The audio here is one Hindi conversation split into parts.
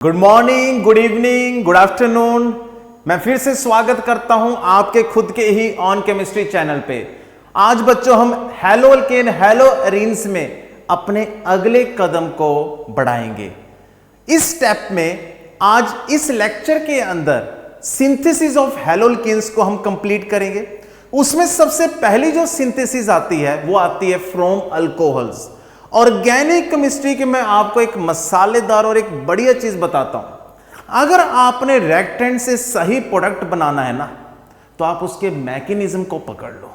Good morning, good evening, good afternoon. मैं फिर से स्वागत करता हूं आपके खुद के ही ऑन केमिस्ट्री चैनल पे। आज बच्चों हम हैलो अल्केन हैलो एरीन्स में अपने अगले कदम को बढ़ाएंगे। इस स्टेप में आज इस लेक्चर के अंदर सिंथेसिस ऑफ हैलो अल्केन्स को हम कंप्लीट करेंगे। उसमें सबसे पहली जो सिंथेसिस आती है वो आती है फ्रॉम अल्कोहल्स। ऑर्गेनिक केमिस्ट्री के मैं आपको एक मसालेदार और एक बढ़िया चीज बताता हूं। अगर आपने रिएक्टेंट से सही प्रोडक्ट बनाना है ना, तो आप उसके मैकेनिज्म को पकड़ लो।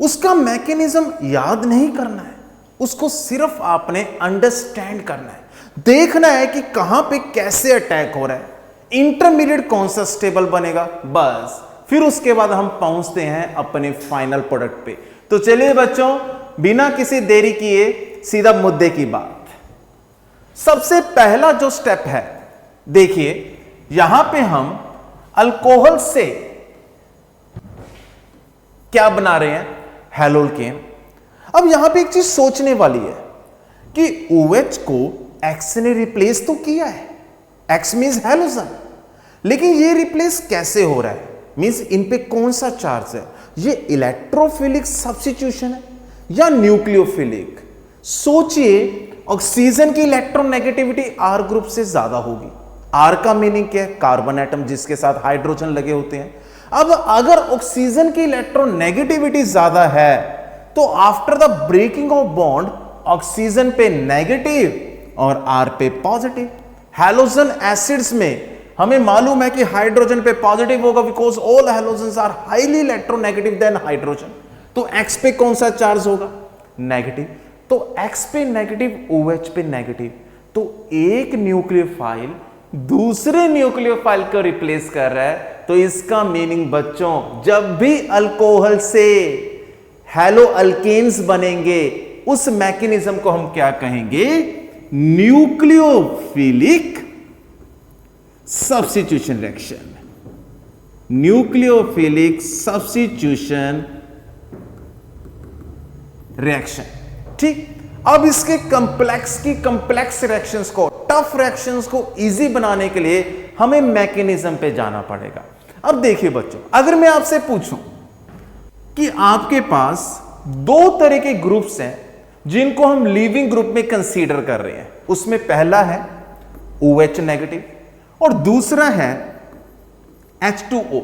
उसका मैकेनिज्म याद नहीं करना है, उसको सिर्फ आपने अंडरस्टैंड करना है। देखना है कि कहां पे कैसे अटैक हो रहा है, इंटरमीडिएट कौन सा स्टेबल बनेगा, बस फिर उसके बाद हम पहुंचते हैं अपने फाइनल प्रोडक्ट पे। तो चलिए बच्चों, बिना किसी देरी किए सीधा मुद्दे की बात। सबसे पहला जो स्टेप है, देखिए यहां पे हम अल्कोहल से क्या बना रहे हैं, हैलो अल्केन। अब यहां पे एक चीज सोचने वाली है कि OH को X ने रिप्लेस तो किया है, X मींस हैलोजन, लेकिन ये रिप्लेस कैसे हो रहा है, मींस इन पे कौन सा चार्ज है, ये इलेक्ट्रोफिलिक सब्स्टिट्यूशन है या न्यूक्लियोफिलिक। सोचिए ऑक्सीजन की इलेक्ट्रोनेगेटिविटी R ग्रुप से ज्यादा होगी। R का मीनिंग क्या है, कार्बन एटम जिसके साथ हाइड्रोजन लगे होते हैं। अब अगर ऑक्सीजन की इलेक्ट्रोनेगेटिविटी ज्यादा है तो after the breaking of bond oxygen पे नेगेटिव और R पे पॉजिटिव। हैलोजन एसिड्स में हमें मालूम है कि हाइड्रोजन पे पॉजिटिव होगा because all halogens are highly electronegative than hydrogen. तो X पे कौन सा चार्ज होगा, नेगेटिव। तो X पे नेगेटिव, OH पे नेगेटिव, तो एक न्यूक्लियोफाइल दूसरे न्यूक्लियोफाइल को रिप्लेस कर रहा है। तो इसका मीनिंग बच्चों, जब भी अल्कोहल से हैलो अल्केन्स बनेंगे उस मैकेनिज्म को हम क्या कहेंगे, nucleophilic substitution reaction. Nucleophilic substitution reaction, ठीक। अब इसके कंप्लेक्स रिएक्शंस को, टफ रिएक्शंस को इजी बनाने के लिए हमें मैकेनिज्म पे जाना पड़ेगा। अब देखिए बच्चों, अगर मैं आपसे पूछूं कि आपके पास दो तरह के ग्रुप्स हैं जिनको हम लीविंग ग्रुप में कंसीडर कर रहे हैं, उसमें पहला है OH नेगेटिव और दूसरा है H2O।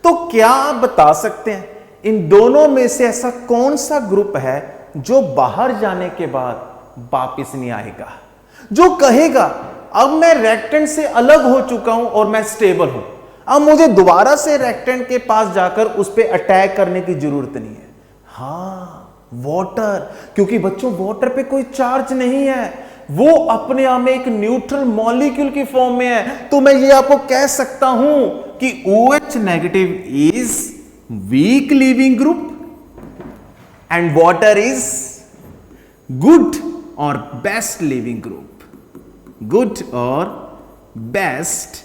तो क्या आप बता सकते हैं इन दोनों में से ऐसा कौन सा ग्रुप है जो बाहर जाने के बाद वापिस नहीं आएगा, जो कहेगा अब मैं रिएक्टेंट से अलग हो चुका हूं और मैं स्टेबल हूं, अब मुझे दोबारा से रिएक्टेंट के पास जाकर उस पर अटैक करने की जरूरत नहीं है। हाँ, वाटर, क्योंकि बच्चों वाटर पे कोई चार्ज नहीं है, वो अपने आप में एक न्यूट्रल मॉलिक्यूल की फॉर्म में है। तो मैं ये आपको कह सकता हूं कि OH negative is weak leaving group and water is good or best living group, good or best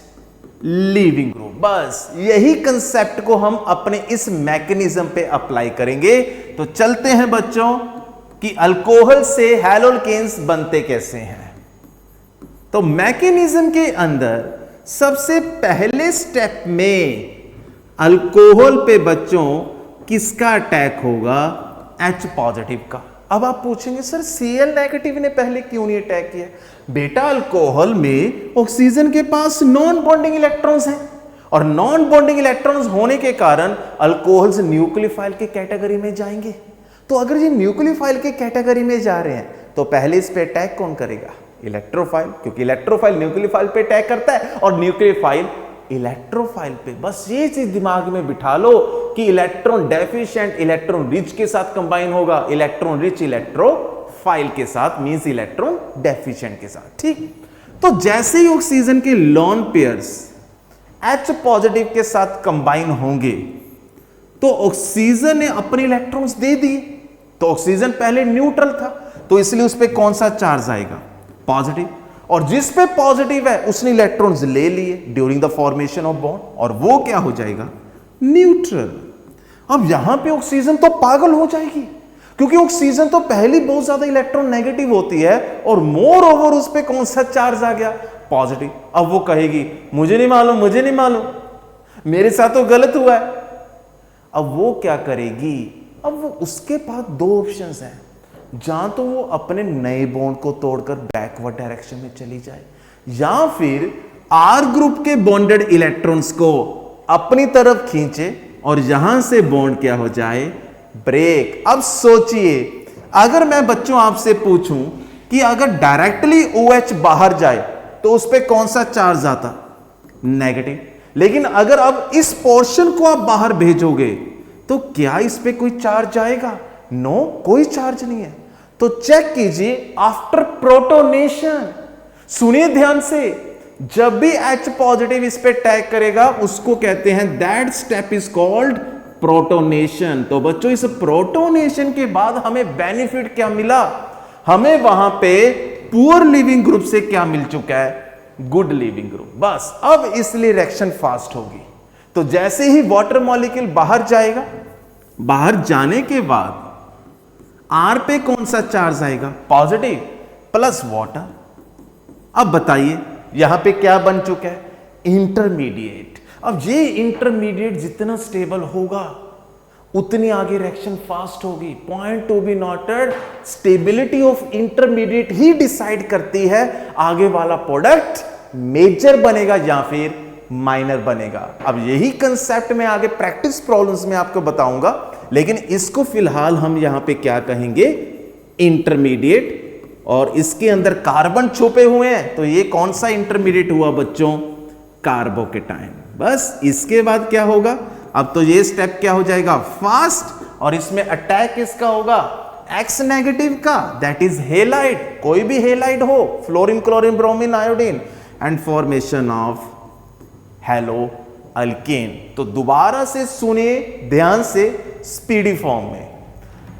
living group। बस यही कंसेप्ट को हम अपने इस मैकेनिज्म पे अप्लाई करेंगे। तो चलते हैं बच्चों कि अल्कोहल से हैलो अल्केन्स बनते कैसे हैं। तो मैकेनिज्म के अंदर सबसे पहले स्टेप में अल्कोहल पे बच्चों किसका अटैक होगा, H पॉजिटिव का। अब आप पूछेंगे सर Cl नेगेटिव ने पहले क्यों नहीं अटैक किया। बेटा अल्कोहल में ऑक्सीजन के पास नॉन बॉन्डिंग इलेक्ट्रॉन्स हैं और नॉन बॉन्डिंग इलेक्ट्रॉन्स होने के कारण अल्कोहल्स न्यूक्लियोफाइल के कैटेगरी में जाएंगे। तो अगर ये न्यूक्लियोफाइल के कैटेगरी में जा रहे हैं तो पहले इस पे अटैक कौन करेगा, इलेक्ट्रोफाइल, क्योंकि इलेक्ट्रोफाइल न्यूक्लियोफाइल पे अटैक करता है और न्यूक्लियोफाइल इलेक्ट्रोफाइल पे। बस ये चीज दिमाग में बिठा लो कि इलेक्ट्रॉन डेफिशिएंट इलेक्ट्रॉन रिच के साथ कंबाइन होगा, इलेक्ट्रॉन रिच इलेक्ट्रोफाइल के साथ, मींस इलेक्ट्रॉन डेफिशिएंट के साथ, ठीक। तो जैसे ही ऑक्सीजन के लोन पेयर्स H पॉजिटिव के साथ कंबाइन होंगे तो ऑक्सीजन ने अपने इलेक्ट्रॉन्स दे दिए। तो ऑक्सीजन पहले न्यूट्रल था तो इसलिए उस पर कौन सा चार्ज आएगा, पॉजिटिव, और जिस पे पॉजिटिव है उसने इलेक्ट्रॉन्स ले लिए during the formation of bond और वो क्या हो जाएगा, न्यूट्रल। अब यहां पे ऑक्सीजन तो पागल हो जाएगी क्योंकि ऑक्सीजन तो पहले बहुत ज्यादा इलेक्ट्रॉन नेगेटिव होती है और मोर ओवर उस पे कौन सा चार्ज आ गया, पॉजिटिव। अब वो कहेगी मुझे नहीं मालूम, मुझे नहीं मालूम, मेरे साथ तो गलत हुआ है। अब वो क्या करेगी, अब वो उसके पास दो ऑप्शंस हैं, जहां तो वो अपने नए बॉन्ड को तोड़कर बैकवर्ड डायरेक्शन में चली जाए, या फिर आर ग्रुप के बॉन्डेड इलेक्ट्रॉन्स को अपनी तरफ खींचे और यहां से बॉन्ड क्या हो जाए, ब्रेक। अब सोचिए, अगर मैं बच्चों आपसे पूछूं कि अगर डायरेक्टली OH बाहर जाए तो उस पर कौन सा चार्ज आता, नेगेटिव। लेकिन अगर अब इस पोर्शन को आप बाहर भेजोगे तो क्या इस पे कोई चार्ज आएगा, नो, कोई चार्ज नहीं है। तो चेक कीजिए आफ्टर प्रोटोनेशन, सुनिए ध्यान से, जब भी H पॉजिटिव इस पे टैग करेगा उसको कहते हैं, that step is called protonation. तो बच्चों इस प्रोटोनेशन के बाद हमें बेनिफिट क्या मिला, हमें वहां पे पुअर लिविंग ग्रुप से क्या मिल चुका है, गुड लिविंग ग्रुप। बस अब इसलिए रिएक्शन फास्ट होगी। तो जैसे ही वाटर मॉलिक्यूल बाहर जाएगा, बाहर जाने के बाद R पे कौन सा चार्ज आएगा, पॉजिटिव प्लस वाटर। अब बताइए यहां पे क्या बन चुका है, इंटरमीडिएट। अब ये इंटरमीडिएट जितना स्टेबल होगा उतनी आगे रिएक्शन फास्ट होगी। Point to be noted, stability of intermediate he decide करती है आगे वाला प्रोडक्ट मेजर बनेगा या फिर माइनर बनेगा। अब यही कंसेप्ट मैं आगे प्रैक्टिस प्रॉब्लम्स में आपको बताऊंगा, लेकिन इसको फिलहाल हम यहां पे क्या कहेंगे, इंटरमीडिएट। और इसके अंदर कार्बन छुपे हुए हैं, तो ये कौन सा इंटरमीडिएट हुआ बच्चों, कार्बोकेटाइन। बस इसके बाद क्या होगा, अब तो ये स्टेप क्या हो जाएगा, फास्ट, और इसमें अटैक किसका होगा, X नेगेटिव का, दैट इज हेलाइड, कोई भी हेलाइड हो, fluorine, chlorine, bromine, iodine, and formation of hello alkane. तो दोबारा से सुनिए ध्यान से, स्पीडी फॉर्म में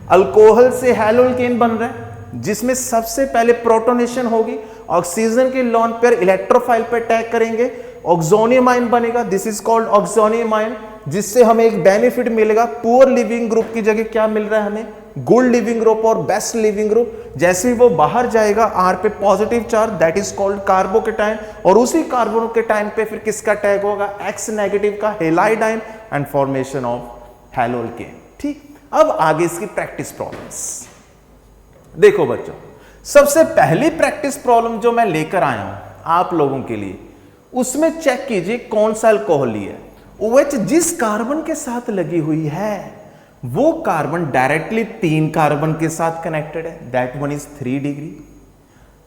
अल्कोहल से हेलो अल्केन बन रहा है, जिसमें सबसे पहले प्रोटोनेशन होगी, ऑक्सीजन के लोन पेयर इलेक्ट्रोफाइल पर अटैक करेंगे, ऑक्सोनियम आयन बनेगा, this is called oxonium ion, जिससे हमें एक बेनिफिट मिलेगा। पुअर लिविंग ग्रुप की जगह क्या मिल रहा है हमें, गुड लिविंग ग्रुप और बेस्ट लिविंग ग्रुप। जैसे ही वो बाहर जाएगा R पे positive charge, that is called carbocation, और उसी कार्बोकेटाइन पे फिर किसका टैग होगा, X नेगेटिव का, halide ion, and formation of hello alkane. ठीक, अब आगे इसकी प्रैक्टिस प्रॉब्लम्स देखो बच्चों। सबसे पहली प्रैक्टिस प्रॉब्लम जो मैं लेकर आया हूं आप लोगों के लिए, उसमें चेक कीजिए कौन सा अल्कोहल है। OH जिस कार्बन के साथ लगी हुई है वो कार्बन डायरेक्टली 3 कार्बन के साथ कनेक्टेड है, दैट वन इज 3 डिग्री।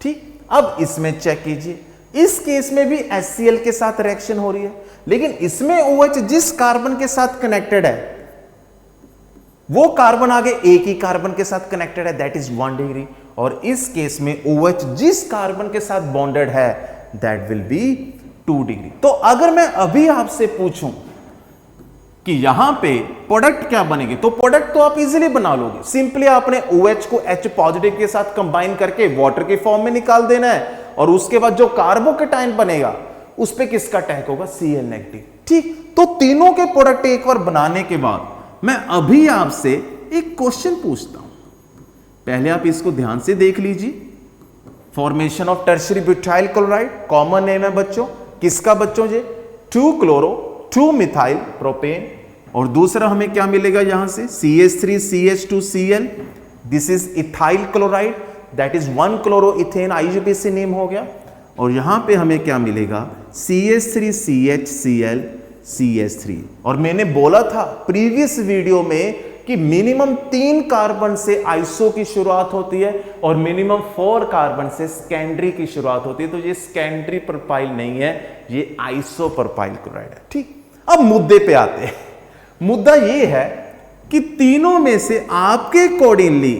ठीक, अब इसमें चेक कीजिए, इस केस में भी HCl के साथ रिएक्शन हो रही है, लेकिन इसमें OH जिस कार्बन के साथ कनेक्टेड है वो कार्बन आगे एक ही कार्बन के साथ कनेक्टेड है, दैट इज 1 डिग्री। और इस केस में OH जिस कार्बन के साथ बॉन्डेड है दैट विल बी 2 डिग्री। तो अगर मैं अभी आपसे पूछूं कि यहां पे प्रोडक्ट क्या बनेगी, तो प्रोडक्ट तो आप इजीली बना लोगे, सिंपली आपने OH को H पॉजिटिव के साथ कंबाइन करके वाटर के फॉर्म में निकाल देना है, और उसके बाद जो कार्बोकेटाइन बनेगा उस पे किसका टैग होगा, Cl नेगेटिव। ठीक, तो तीनों के प्रोडक्ट एक बार बनाने के बाद मैं अभी आपसे एक क्वेश्चन पूछता हूं, पहले आप इसको ध्यान से देख लीजिए। Formation of tertiary butyl chloride, common name है बच्चों, किसका बच्चों जी, 2 क्लोरो 2 मिथाइल प्रोपेन, और दूसरा हमें क्या मिलेगा यहां से, CH3CH2Cl, this is ethyl chloride, that is 1 chloro ethane, IUPAC name हो गया। और यहां पे हमें क्या मिलेगा, CH3CHCl CH3। और मैंने बोला था प्रीवियस वीडियो में कि मिनिमम 3 कार्बन से आइसो की शुरुआत होती है और मिनिमम 4 कार्बन से सेकेंडरी की शुरुआत होती है। तो ये सेकेंडरी प्रोपाइल नहीं है, ये आइसो प्रोपाइल क्लोराइड है। ठीक, अब मुद्दे पे आते हैं। मुद्दा ये है कि तीनों में से आपके अकॉर्डिंगली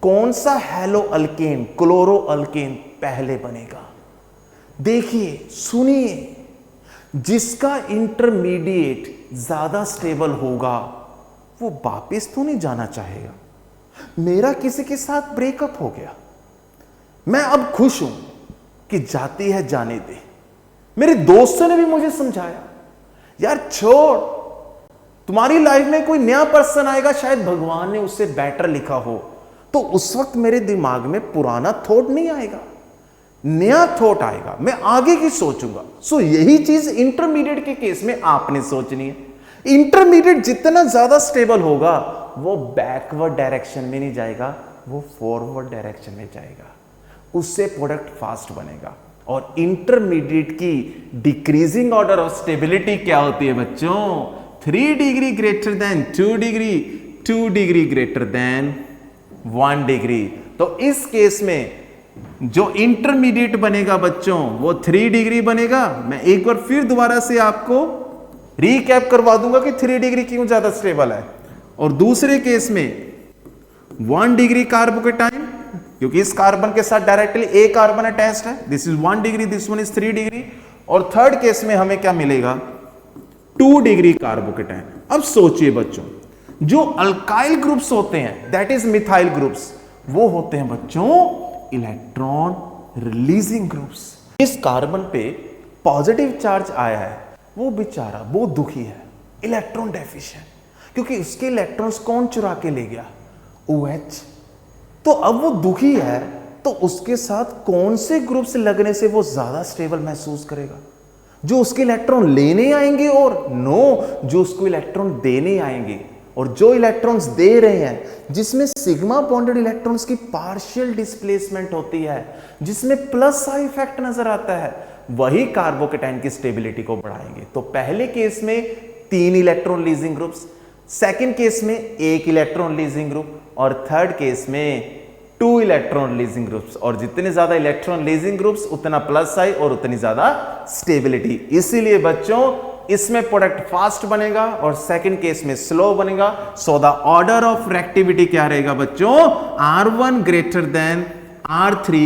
कौन सा हेलो अल्केन, क्लोरो अल्केन पहले बनेगा। देखिए सुनिए, जिसका इंटरमीडिएट ज्यादा स्टेबल होगा वो वापिस तो नहीं जाना चाहेगा। मेरा किसी के साथ ब्रेकअप हो गया, मैं अब खुश हूं कि जाती है जाने दे। मेरे दोस्तों ने भी मुझे समझाया, यार छोड़, तुम्हारी लाइफ में कोई नया पर्सन आएगा, शायद भगवान ने उससे बेटर लिखा हो। तो उस वक्त मेरे दिमाग में पुराना थॉट नहीं आएगा, नया थॉट आएगा, मैं आगे की सोचूंगा। सो यही चीज इंटरमीडिएट के केस में आपने सोचनी है। इंटरमीडिएट जितना ज्यादा स्टेबल होगा वो बैकवर्ड डायरेक्शन में नहीं जाएगा, वो फॉरवर्ड डायरेक्शन में जाएगा, उससे प्रोडक्ट फास्ट बनेगा। और इंटरमीडिएट की डिक्रीजिंग ऑर्डर ऑफ स्टेबिलिटी क्या होती है बच्चों? 3 degree greater than 2 degree, 2 degree greater than 1 degree. तो इस केस में जो इंटरमीडिएट बनेगा बच्चों वो 3 डिग्री बनेगा। मैं एक बार फिर दोबारा से आपको रीकैप करवा दूंगा कि 3 डिग्री क्यों ज्यादा स्टेबल है। और दूसरे केस में 1 डिग्री कार्बोकेटाइन, क्योंकि इस कार्बन के साथ डायरेक्टली ए कार्बन अटैच्ड है, this is 1 degree, this one is 3 degree. और थर्ड केस में हमें क्या मिलेगा? 2 डिग्री कार्बोकेटाइन। अब सोचिए बच्चों, जो अल्काइल ग्रुप्स होते हैं दैट इज मिथाइल ग्रुप्स, वो होते हैं बच्चों इलेक्ट्रॉन रिलीजिंग ग्रुप्स। इस कार्बन पे पॉजिटिव चार्ज आया है, वो बेचारा वो दुखी है, इलेक्ट्रॉन डेफिशिएंट, क्योंकि उसके इलेक्ट्रॉन्स कौन चुरा के ले गया? OH। तो अब वो दुखी है, तो उसके साथ कौन से ग्रुप्स लगने से वो ज्यादा स्टेबल महसूस करेगा? जो उसके इलेक्ट्रॉन लेने आएंगे और जो उसको इलेक्ट्रॉन देने आएंगे। और जो इलेक्ट्रॉन्स दे रहे हैं जिसमें सिग्मा बॉन्डेड इलेक्ट्रॉन्स की पार्शियल डिस्प्लेसमेंट होती है, जिसमें प्लस साइन इफेक्ट नजर आता है, वही कार्बोकेटाइन की स्टेबिलिटी को बढ़ाएंगे। तो पहले केस में 3 electron leasing groups, second case में 1 इलेक्ट्रॉन लीजिंग ग्रुप, और थर्ड केस में 2 इलेक्ट्रॉन लीजिंग ग्रुप्स। और जितने ज्यादा इलेक्ट्रॉन लीजिंग ग्रुप्स उतना प्लस साइन और उतनी ज्यादा स्टेबिलिटी। इसीलिए बच्चों इसमें प्रोडक्ट फास्ट बनेगा और सेकंड केस में स्लो बनेगा। So the order of reactivity क्या रहेगा बच्चों? R1 greater than R3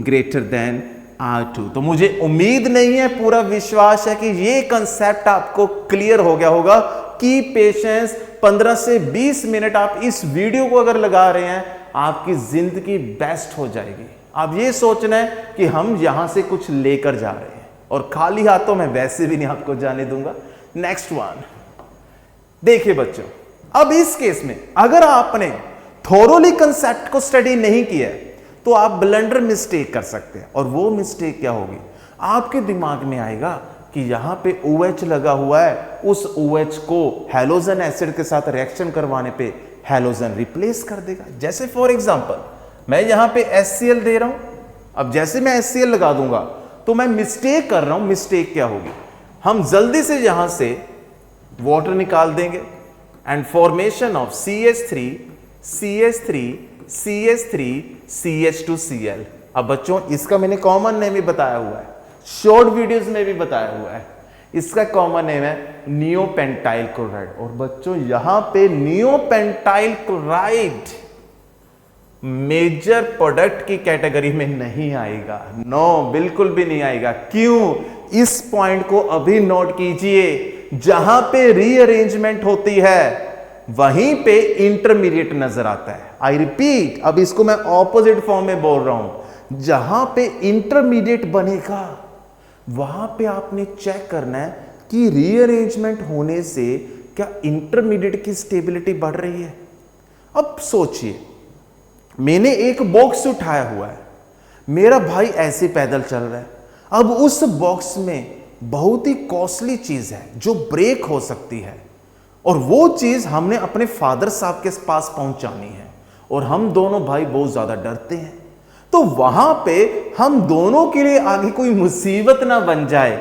greater than R2। तो मुझे उम्मीद नहीं है, पूरा विश्वास है कि ये कंसेप्ट आपको क्लियर हो गया होगा। की पेशेंस, 15 से 20 मिनट आप इस वीडियो को अगर लगा रहे हैं, आपकी जिंदगी बेस्ट हो जाएगी। आप ये सोचना है कि हम यहां से कुछ लेकर जा रहे हैं, और खाली हाथों में वैसे भी नहीं आपको जाने दूंगा। नेक्स्ट वन देखिए बच्चों, अब इस केस में अगर आपने थोरोली कंसेप्ट को स्टडी नहीं किया तो आप ब्लंडर मिस्टेक कर सकते हैं। और वो मिस्टेक क्या होगी? आपके दिमाग में आएगा कि यहां पे OH लगा हुआ है, उस OH को हैलोजन एसिड के साथ रिएक्शन करवाने पे हैलोजन रिप्लेस कर देगा। जैसे फॉर एग्जांपल मैं यहां पे HCl दे रहा हूं, अब जैसे मैं HCl लगा दूंगा तो मैं मिस्टेक कर रहा हूं। मिस्टेक क्या होगी? हम जल्दी से यहां से वाटर निकाल देंगे and formation of CH3 CH3 CH3 CH2Cl। अब बच्चों इसका मैंने कॉमन नेम ही बताया हुआ है, शॉर्ट वीडियोस में भी बताया हुआ है। इसका कॉमन नेम है नियोपेंटाइल क्लोराइड। और बच्चों यहां पे नियोपेंटाइल क्लोराइड मेजर प्रोडक्ट की कैटेगरी में नहीं आएगा। नो, बिल्कुल भी नहीं आएगा। क्यों? इस पॉइंट को अभी नोट कीजिए, जहां पे रीअरेंजमेंट होती है वहीं पे इंटरमीडिएट नजर आता है। आई रिपीट, अब इसको मैं ऑपोजिट फॉर्म में बोल रहा हूं। जहां पे इंटरमीडिएट बनेगा वहां पे आपने चेक करना है कि रीअरेंजमेंट होने से क्या इंटरमीडिएट की स्टेबिलिटी बढ़ रही है। अब सोचिए, मैंने एक बॉक्स उठाया हुआ है, मेरा भाई ऐसे पैदल चल रहा है। अब उस बॉक्स में बहुत ही कॉस्टली चीज है जो ब्रेक हो सकती है, और वो चीज हमने अपने फादर साहब के पास पहुंचानी है, और हम दोनों भाई बहुत ज्यादा डरते हैं। तो वहां पे हम दोनों के लिए आगे कोई मुसीबत ना बन जाए,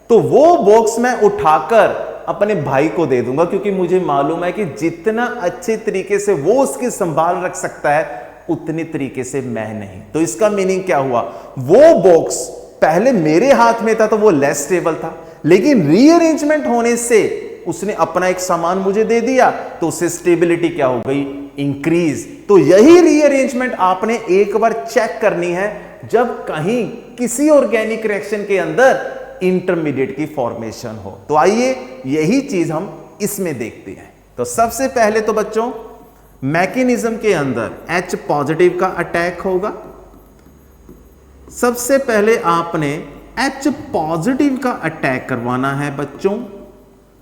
तो वो बॉक्स मैं उठाकर अपने भाई को दे दूंगा, क्योंकि मुझे मालूम है कि जितना अच्छे तरीके से वो उसकी संभाल रख सकता है उतनी तरीके से मैं नहीं। तो इसका मीनिंग क्या हुआ? वो बॉक्स पहले मेरे हाथ में था तो वो लेस स्टेबल था, लेकिन रीअरेंजमेंट होने से उसने अपना एक सामान मुझे दे दिया, तो उससे स्टेबिलिटी क्या हो गई? इंक्रीज। तो यही रीअरेंजमेंट आपने एक बार चेक करनी है जब कहीं किसी ऑर्गेनिक रिएक्शन के अंदर इंटरमीडिएट की फॉर्मेशन हो। तो आइए यही चीज हम इसमें देखते हैं। तो सबसे पहले तो बच्चों मैकेनिज्म के अंदर H पॉजिटिव का अटैक होगा। सबसे पहले आपने H पॉजिटिव का अटैक करवाना है बच्चों।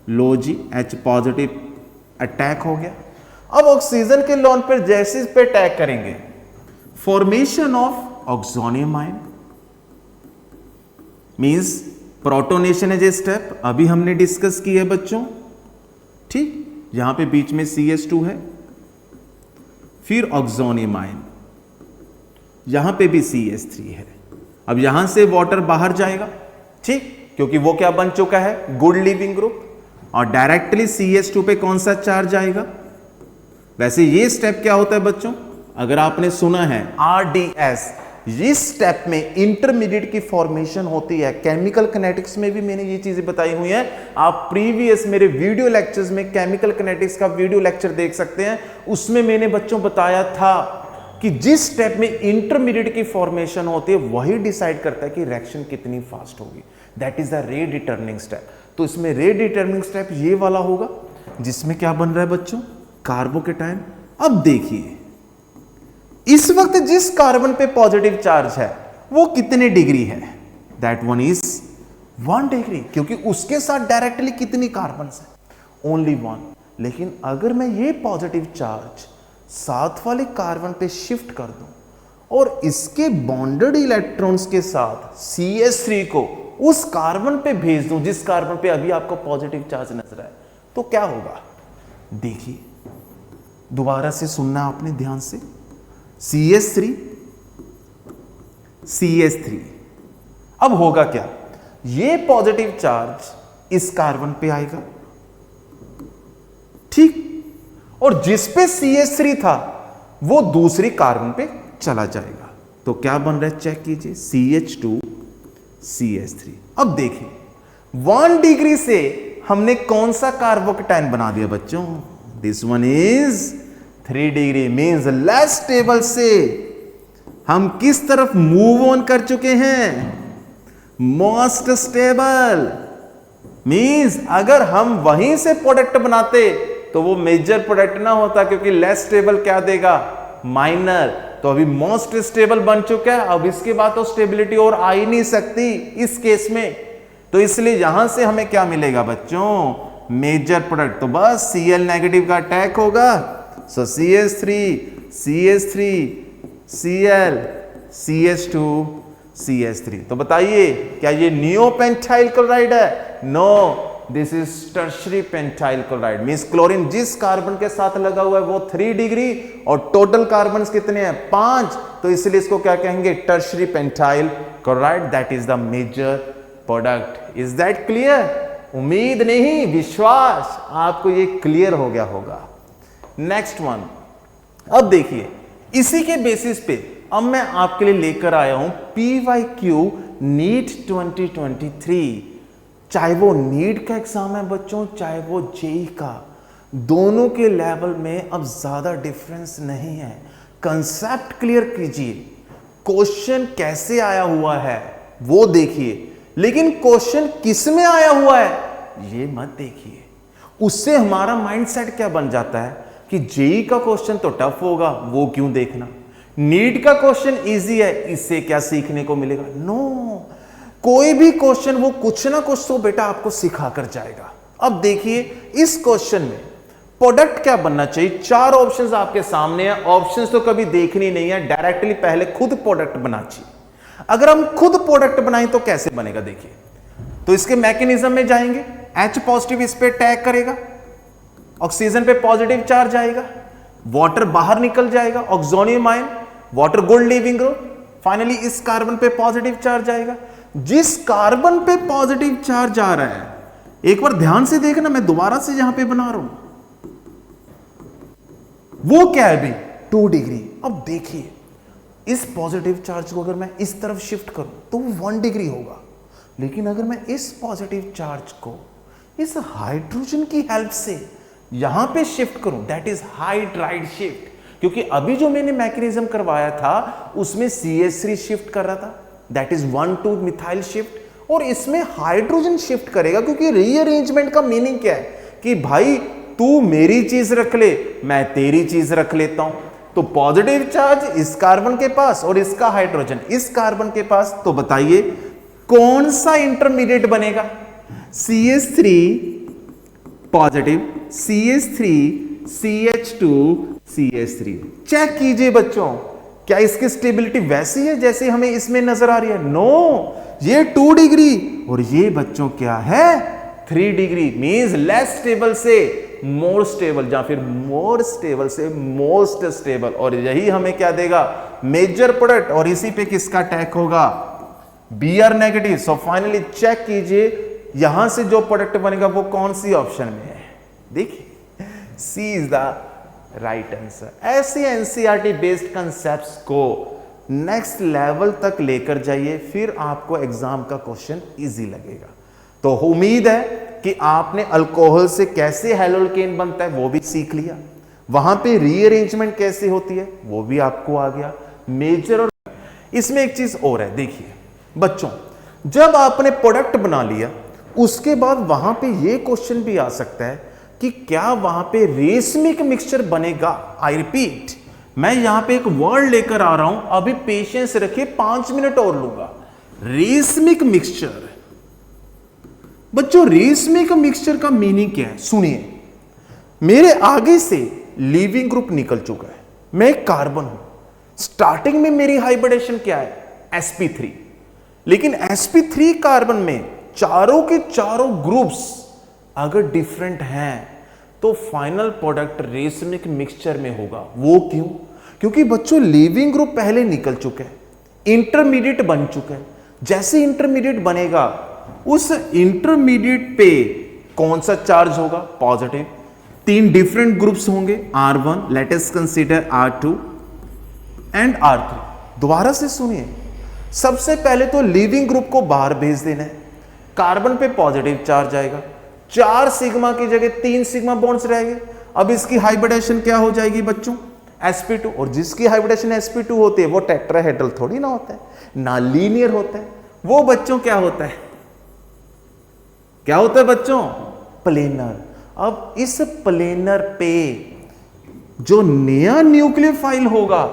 लो जी, H पॉजिटिव अटैक हो गया। अब ऑक्सीजन के लोन पर जैसे इस पे अटैक करेंगे, formation of oxonium ion, means protonation as a step अभी हमने डिस्कस की है बच्चों, ठीक। यहां पे बीच में CH2 है, फिर ऑक्सोनियम आयन, यहां पे भी CH3 है। अब यहां से वाटर बाहर जाएगा, ठीक, क्योंकि वो क्या बन चुका है, गुड लिविंग ग्रुप, और डायरेक्टली CH2 पे कौन सा चार्ज आएगा। वैसे ये स्टेप क्या होता है बच्चों, अगर आपने सुना है RDS, इस स्टेप में इंटरमीडिएट की फॉर्मेशन होती है। केमिकल किनेटिक्स में भी मैंने ये चीजें बताई हुई हैं, आप प्रीवियस मेरे वीडियो लेक्चर्स में केमिकल किनेटिक्स का वीडियो लेक्चर देख सकते हैं। उसमें मैंने बच्चों बताया था कि जिस स्टेप में इंटरमीडिएट की फॉर्मेशन होती है वही डिसाइड करता है कि रिएक्शन कितनी फास्ट होगी, that is the rate determining step. तो इसमें रेट डिटरमिनिंग स्टेप ये वाला होगा, जिसमें क्या बन रहा है बच्चों, कार्बोकेटायन। अब देखिए इस वक्त जिस कार्बन पे पॉजिटिव चार्ज है वो कितने डिग्री है, दैट वन इज 1 डिग्री, क्योंकि उसके साथ डायरेक्टली कितनी कार्बन है, ओनली 1। लेकिन अगर मैं ये पॉजिटिव चार्ज साथ वाले कार्बन पे शिफ्ट कर दूं और इसके बॉन्डेड इलेक्ट्रॉन्स के साथ CH3 को उस कार्बन पे भेज दूं जिस कार्बन पे अभी आपको पॉजिटिव चार्ज नजर आए, तो क्या होगा। देखिए दोबारा से सुनना आपने ध्यान से, CH3 CH3, अब होगा क्या, ये पॉजिटिव चार्ज इस कार्बन पे आएगा, ठीक, और जिस पे CH3 था वो दूसरी कार्बन पे चला जाएगा। तो क्या बन रहा है, चेक कीजिए, CH2 CH3। अब देखिए 1 डिग्री से हमने कौन सा कार्बोकेटायन बना दिया बच्चों, this one is 3 degree, means less stable से हम किस तरफ मूव ऑन कर चुके हैं, मोस्ट स्टेबल। मीन्स अगर हम वहीं से प्रोडक्ट बनाते तो वो मेजर प्रोडक्ट ना होता, क्योंकि लेस स्टेबल क्या देगा, माइनर। तो अभी मोस्ट स्टेबल बन चुका है, अब इसके बाद तो स्टेबिलिटी और आ ही नहीं सकती इस केस में। तो इसलिए यहां से हमें क्या मिलेगा बच्चों, मेजर प्रोडक्ट। तो बस Cl नेगेटिव का अटैक होगा, सो CH3 CH3 Cl CH2 CH3। तो बताइए क्या ये नियोपेंटाइल क्लोराइड है, no, this is tertiary pentyl chloride. Means chlorine जिस कार्बन के साथ लगा हुआ है वो 3 डिग्री और टोटल कार्बन कितने हैं, 5, तो इसलिए इसको क्या कहेंगे, tertiary pentyl chloride, that is the major product. Is that clear, उम्मीद नहीं विश्वास आपको ये क्लियर हो गया होगा। नेक्स्ट वन, अब देखिए इसी के बेसिस पे अब मैं आपके लिए लेकर आया हूं PYQ नीट 2023। चाहे वो नीट का एग्जाम है बच्चों, चाहे वो जेई का, दोनों के लेवल में अब ज्यादा डिफरेंस नहीं है। कंसेप्ट क्लियर कीजिए, क्वेश्चन कैसे आया हुआ है वो देखिए, लेकिन क्वेश्चन किस में आया हुआ है ये मत देखिए। उससे हमारा माइंडसेट क्या बन जाता है कि जेई का क्वेश्चन तो टफ होगा, वो क्यों देखना, नीट का क्वेश्चन इजी है, इससे क्या सीखने को मिलेगा। नो, कोई भी क्वेश्चन वो कुछ ना कुछ तो बेटा आपको सिखा कर जाएगा। अब देखिए इस क्वेश्चन में प्रोडक्ट क्या बनना चाहिए, 4 ऑप्शंस आपके सामने हैं। ऑप्शंस तो कभी देखनी नहीं है, डायरेक्टली पहले खुद प्रोडक्ट बना चाहिए। अगर हम खुद प्रोडक्ट बनाएं तो कैसे बनेगा, देखिए तो इसके मैकेनिज्म में जाएंगे, H पॉजिटिव इस पे अटैक करेगा, ऑक्सीजन पे पॉजिटिव चार्ज आएगा, वाटर बाहर निकल जाएगा, oxonium ion, water good leaving group, finally इस कार्बन पे पॉजिटिव चार्ज आएगा। जिस कार्बन पे पॉजिटिव चार्ज आ रहा है, एक बार ध्यान से देखना, मैं दोबारा से यहां पे बना रहा हूं, वो क्या है भी 2 डिग्री। अब देखिए इस पॉजिटिव चार्ज को अगर मैं इस तरफ शिफ्ट करूं तो वो 1 डिग्री होगा, लेकिन अगर मैं इस पॉजिटिव चार्ज को इस हाइड्रोजन की हेल्प से यहां पे शिफ्ट करूं, दैट इज हाइड्राइड शिफ्ट, क्योंकि अभी जो मैंने मैकेनिज्म करवाया था उसमें CH3 शिफ्ट कर रहा था, दैट इज 1,2 मिथाइल शिफ्ट, और इसमें हाइड्रोजन शिफ्ट करेगा। क्योंकि रीअरेंजमेंट का मीनिंग क्या है कि भाई तू मेरी चीज रख ले, मैं तेरी चीज रख लेता हूं। तो पॉजिटिव चार्ज इस कार्बन के पास और इसका हाइड्रोजन इस कार्बन के पास, तो बताइए कौन सा इंटरमीडिएट बनेगा, CH3 positive CH3 CH2 CH3। Check कीजिए बच्चों, क्या इसकी स्टेबिलिटी वैसी है जैसे हमें इसमें नजर आ रही है? नो, ये 2 डिग्री और ये बच्चों क्या है? 3 डिग्री। मींस लेस स्टेबल से मोर स्टेबल, या फिर मोर स्टेबल से मोस्ट स्टेबल। और यही हमें क्या देगा? Major product. और इसी पे किसका अटैक होगा? Br negative. So finally check कीजिए यहां से जो प्रोडक्ट बनेगा वो कौन सी ऑप्शन में है? देखिए, सी इज द राइट आंसर। ऐसे एनसीईआरटी बेस्ड कंसेप्ट्स को नेक्स्ट लेवल तक लेकर जाइए, फिर आपको एग्जाम का क्वेश्चन इजी लगेगा। तो उम्मीद है कि आपने अल्कोहल से कैसे हैलोल्केन बनता है वो भी सीख लिया, वहां पे रीअरेंजमेंट कैसे होती है वो भी आपको आ गया। मेजर और इसमें एक चीज और है, देखिए बच्चों, जब आपने प्रोडक्ट बना लिया उसके बाद वहां पे ये क्वेश्चन भी आ सकता है कि क्या वहां पे रेशमिक मिक्सचर बनेगा। आई रिपीट, मैं यहां पे एक वर्ड लेकर आ रहा हूं, अभी पेशेंस रखिए, 5 मिनट और लूंगा। Racemic mixture. बच्चों, रेशमिक मिक्सचर का मीनिंग क्या है? सुनिए, मेरे आगे से लीविंग ग्रुप निकल चुका है, मैं एक कार्बन हूं, स्टार्टिंग में मेरी हाइब्रिडेशन क्या है? sp3। लेकिन sp3 कार्बन में चारों के चारों ग्रुप्स अगर डिफरेंट हैं तो फाइनल प्रोडक्ट रेशमिक मिक्सचर में होगा। वो क्यों? क्योंकि बच्चों लीविंग ग्रुप पहले निकल चुके हैं, इंटरमीडिएट बन चुके हैं। जैसे इंटरमीडिएट बनेगा उस इंटरमीडिएट पे कौन सा चार्ज होगा? पॉजिटिव। 3 डिफरेंट ग्रुप्स होंगे, R1, let us consider R2 and R3। दोबारा से सुनिए, सबसे पहले तो लीविंग ग्रुप को बाहर भेज देना है, कार्बन पे पॉजिटिव चार्ज आएगा, 4 सिग्मा की जगह 3 सिग्मा बॉन्ड्स रहेंगे। अब इसकी हाइब्रिडेशन क्या हो जाएगी बच्चों? sp2। और जिसकी हाइब्रिडेशन sp2 होती है वो टेट्राहेड्रल थोड़ी ना होता है, ना लीनियर होता है, वो बच्चों क्या होता है? क्या होता है बच्चों? प्लेनर। अब इस प्लेनर पे जो नया न्यूक्लियोफाइल होगा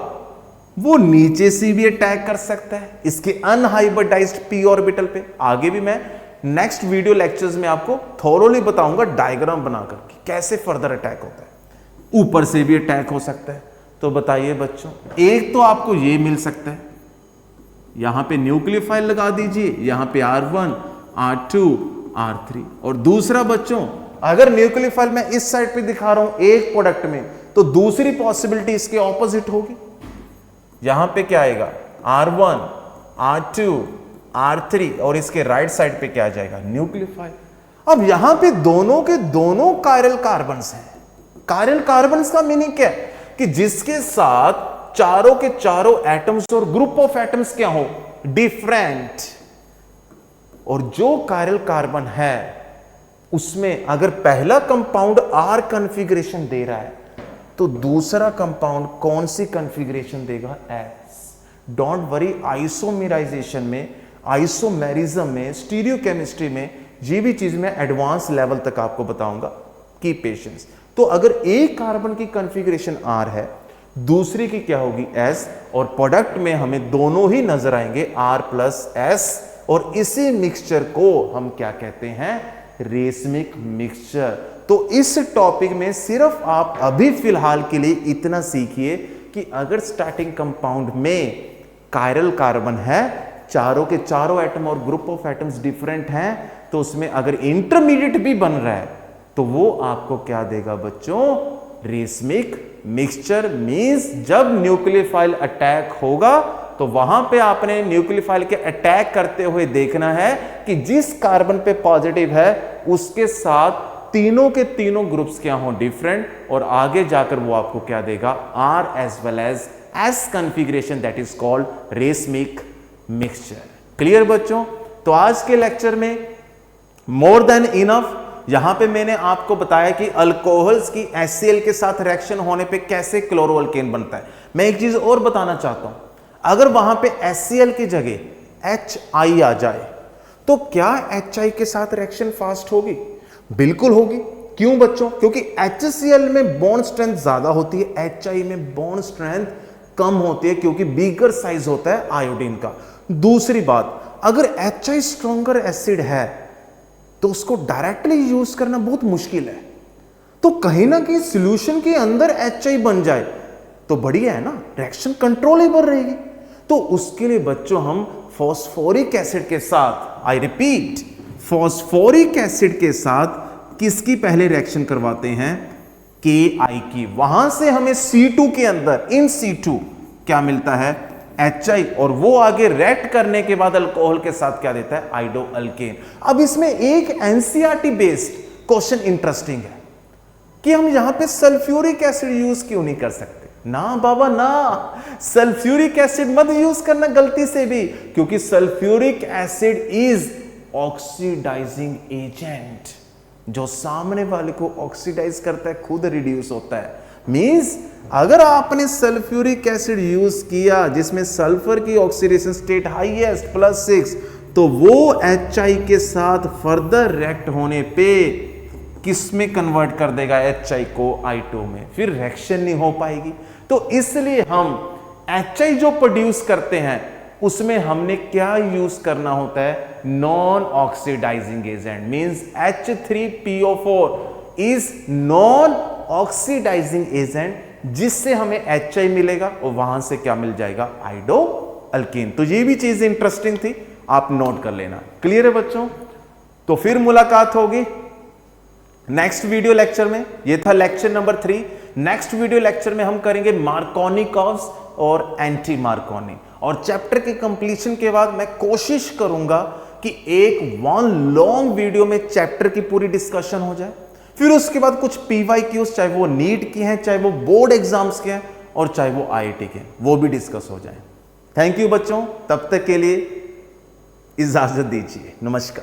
वो नीचे से भी अटैक कर सकता है इसके अनहाइब्रिडाइज्ड p ऑर्बिटल पे। आगे भी मैं नेक्स्ट वीडियो लेक्चर्स में आपको थोरोली बताऊंगा डायग्राम बनाकर कि कैसे फर्दर अटैक होता है। ऊपर से भी अटैक हो सकता है। तो बताइए बच्चों, एक तो आपको ये मिल सकता है, यहां पे न्यूक्लियोफाइल लगा दीजिए, यहां पे R1, R2, R3। और दूसरा बच्चों, अगर न्यूक्लियोफाइल मैं इस साइड पे दिखा रहा हूं एक प्रोडक्ट में, तो दूसरी पॉसिबिलिटी इसके ऑपोजिट होगी। यहां पे क्या आएगा? R1, R2, R3 और इसके राइट साइड पे क्या आ जाएगा? न्यूक्लियोफाइल। अब यहां पे दोनों के दोनों कायरल कार्बन्स हैं। कायरल कार्बन्स का मीनिंग क्या है? कि जिसके साथ चारों के चारों एटम्स और ग्रुप ऑफ एटम्स क्या हो? डिफरेंट। और जो कायरल कार्बन है उसमें अगर पहला कंपाउंड R कॉन्फ़िगरेशन दे रहा है तो दूसरा कंपाउंड कौन सी कॉन्फ़िगरेशन देगा? S। डोंट वरी, आइसोमेराइजेशन में, आइसोमेरिज्म में, स्टीरियोकेमिस्ट्री में ये भी चीज मैं एडवांस लेवल तक आपको बताऊंगा। की पेशेंस। तो अगर एक कार्बन की कॉन्फ़िगरेशन R है, दूसरी की क्या होगी? S। और प्रोडक्ट में हमें दोनों ही नजर आएंगे R+S। और इसी मिक्सचर को हम क्या कहते हैं? Racemic mixture. तो इस टॉपिक में सिर्फ आप अभी फिलहाल के लिए इतना सीखिए कि अगर स्टार्टिंग कंपाउंड में कायरल कार्बन है, चारों के चारों एटम और ग्रुप ऑफ एटम्स डिफरेंट हैं, तो उसमें अगर इंटरमीडिएट भी बन रहा है तो वो आपको क्या देगा बच्चों? Racemic mixture. मींस जब न्यूक्लियोफाइल अटैक होगा तो वहां पे आपने न्यूक्लियोफाइल के अटैक करते हुए देखना है कि जिस कार्बन पे पॉजिटिव है उसके साथ तीनों के तीनों ग्रुप्स क्या हो? डिफरेंट। और आगे जाकर वो आपको क्या देगा? R as well as S configuration, that is called racemic mixture. Clear बच्चों? तो आज के लेक्चर में मोर देन इनफ। यहां पे मैंने आपको बताया कि अल्कोहल्स की HCl के साथ रिएक्शन होने पे कैसे क्लोरोअल्केन बनता है। मैं एक चीज और बताना चाहता हूं, अगर वहां पे HCl की जगह HI आ जाए तो क्या HI के साथ रिएक्शन फास्ट होगी? बिल्कुल होगी। क्यों बच्चों? क्योंकि HCl में बॉन्ड स्ट्रेंथ ज्यादा होती है, HI में बॉन्ड स्ट्रेंथ कम होती है, क्योंकि बिगर साइज होता है आयोडीन का। दूसरी बात, अगर HI स्ट्रॉन्गर एसिड है तो उसको डायरेक्टली यूज करना बहुत मुश्किल है। तो कहीं ना कहीं सॉल्यूशन के अंदर HI बन जाए तो बढ़िया है ना, रिएक्शन कंट्रोलेबल रहेगी। तो उसके लिए बच्चों हम फॉस्फोरिक एसिड के साथ, आई रिपीट, फॉस्फोरिक एसिड के साथ किसकी पहले रिएक्शन करवाते हैं, KI की। वहां से हमें C2 के अंदर, इन C2 क्या मिलता है, HI, और वो आगे रेट करने के बाद अल्कोहल के साथ क्या देता है, आइडो अल्केन। अब इसमें एक NCERT बेस्ड क्वेश्चन इंटरेस्टिंग है कि हम यहां पे सल्फ्यूरिक एसिड यूज क्यों नहीं कर सकते। ना बाबा ना, सल्फ्यूरिक एसिड मत यूज करना गलती से भी, क्योंकि sulphuric acid is oxidising agent, जो सामने वाले को ऑक्सीडाइज करता है, खुद रिड्यूस होता है। मींस अगर आपने सल्फ्यूरिक एसिड यूज किया जिसमें सल्फर की ऑक्सीडेशन स्टेट हाईएस्ट +6, तो वो HI के साथ फर्दर रिएक्ट होने पे किस में कन्वर्ट कर देगा, HI को I2 में, फिर रिएक्शन नहीं हो पाएगी। तो इसलिए हम HI जो प्रोड्यूस करते हैं उसमें हमने क्या यूज करना होता है, non oxidising agent. Means H3PO4 is non oxidising agent, जिससे हमें HI मिलेगा और वहां से क्या मिल जाएगा, आइडो अल्कीन। तो ये भी चीज इंटरेस्टिंग थी, आप नोट कर लेना। क्लियर है बच्चों? तो फिर मुलाकात होगी नेक्स्ट वीडियो लेक्चर में। ये था lecture number 3। Next video lecture में हम करेंगे मार्कोनी कर्व्स और एंटी मार्कोनी, और चैप्टर के कंप्लीशन के बाद मैं कोशिश करूंगा कि एक वन लॉन्ग वीडियो में चैप्टर की पूरी डिस्कशन हो जाए। फिर उसके बाद कुछ PYQs, चाहे वो नीट की हैं, चाहे वो बोर्ड एग्जाम्स के हैं, और चाहे वो IIT के, वो भी डिस्कस हो जाए। थैंक यू बच्चों, तब तक के लिए इजाजत दीजिए, नमस्कार।